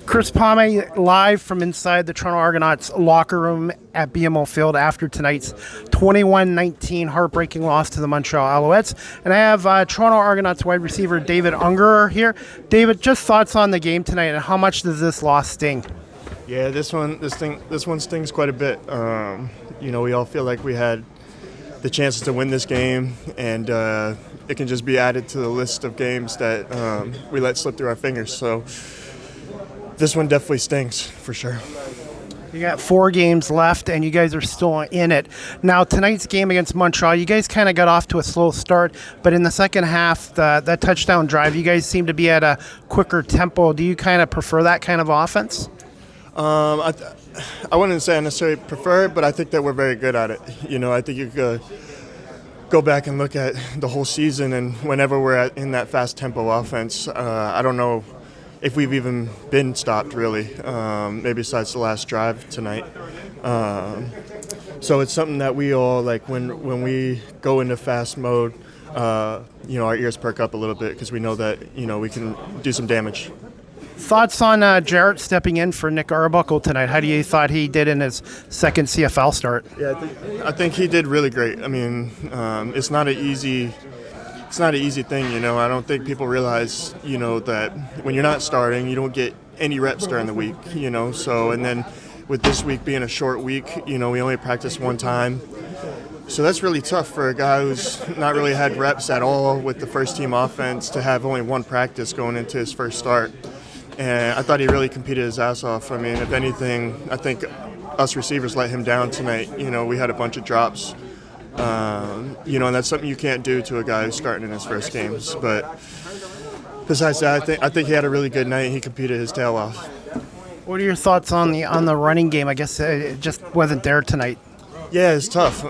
Chris Palme live from inside the Toronto Argonauts locker room at BMO Field after tonight's 21-19 heartbreaking loss to the Montreal Alouettes. And I have Toronto Argonauts wide receiver David Ungerer here. David, just thoughts on the game tonight and how much does this loss sting? Yeah, this one stings quite a bit. We all feel like we had the chances to win this game, and it can just be added to the list of games that we let slip through our fingers. So this one definitely stings for sure. You got 4 games left, and you guys are still in it. Now, tonight's game against Montreal, you guys kind of got off to a slow start, but in the second half, that touchdown drive, you guys seem to be at a quicker tempo. Do you kind of prefer that kind of offense? I wouldn't say I necessarily prefer it, but I think that we're very good at it. I think you could go back and look at the whole season, and whenever we're in that fast tempo offense, I don't know if we've even been stopped, really, maybe besides the last drive tonight. So it's something that we all, like, when we go into fast mode, our ears perk up a little bit because we know that, we can do some damage. Thoughts on Jarrett stepping in for Nick Arbuckle tonight? How do you thought he did in his second CFL start? Yeah, I think he did really great. I mean, it's not an easy thing, I don't think people realize, that when you're not starting, you don't get any reps during the week, So, and then with this week being a short week, we only practice one time. So that's really tough for a guy who's not really had reps at all with the first team offense to have only one practice going into his first start. And I thought he really competed his ass off. I mean, if anything, I think us receivers let him down tonight. We had a bunch of drops. And that's something you can't do to a guy who's starting in his first games. But besides that, I think he had a really good night. He competed his tail off. What are your thoughts on the running game? I guess it just wasn't there tonight. Yeah, it's tough.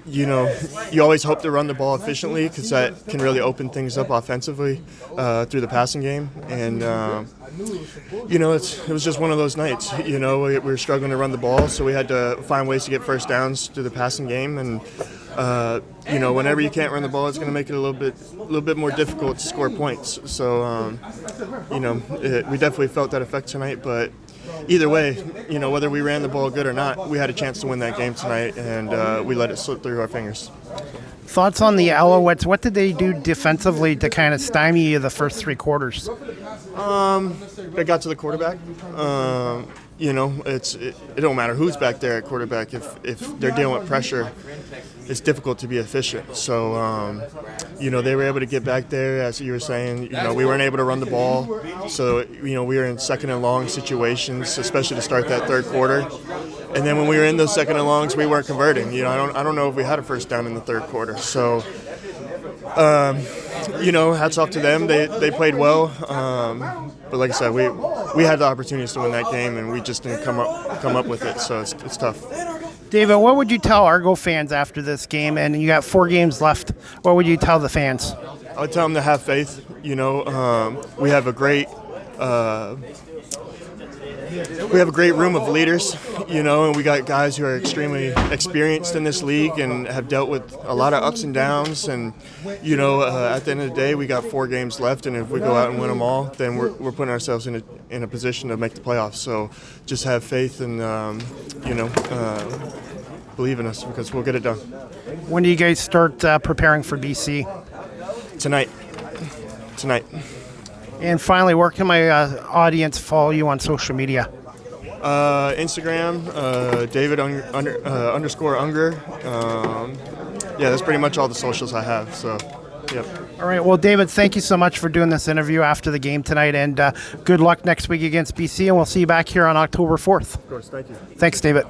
You always hope to run the ball efficiently because that can really open things up offensively through the passing game. And, it was just one of those nights. We were struggling to run the ball, so we had to find ways to get first downs through the passing game. And, whenever you can't run the ball, it's going to make it a little bit more difficult to score points. So, we definitely felt that effect tonight, but either way, whether we ran the ball good or not, we had a chance to win that game tonight, and we let it slip through our fingers. Thoughts on the Alouettes? What did they do defensively to kind of stymie you the first 3 quarters? They got to the quarterback. It don't matter who's back there at quarterback. If they're dealing with pressure, it's difficult to be efficient. So, they were able to get back there, as you were saying. We weren't able to run the ball. So, we were in second and long situations, especially to start that third quarter. And then when we were in those second and longs, we weren't converting. I don't know if we had a first down in the third quarter. So, hats off to them. They played well. But like I said, we had the opportunities to win that game, and we just didn't come up with it. So it's tough. David, what would you tell Argo fans after this game? And you got 4 games left. What would you tell the fans? I would tell them to have faith. We have a great room of leaders, and we got guys who are extremely experienced in this league and have dealt with a lot of ups and downs. And, at the end of the day, we got 4 games left, and if we go out and win them all, then we're putting ourselves in a position to make the playoffs. So just have faith and, believe in us because we'll get it done. When do you guys start preparing for BC? Tonight. And finally, where can my audience follow you on social media? Instagram, David underscore Unger. That's pretty much all the socials I have. So, yep. All right. Well, David, thank you so much for doing this interview after the game tonight, and good luck next week against BC, and we'll see you back here on October 4th. Of course. Thank you. Thanks, David.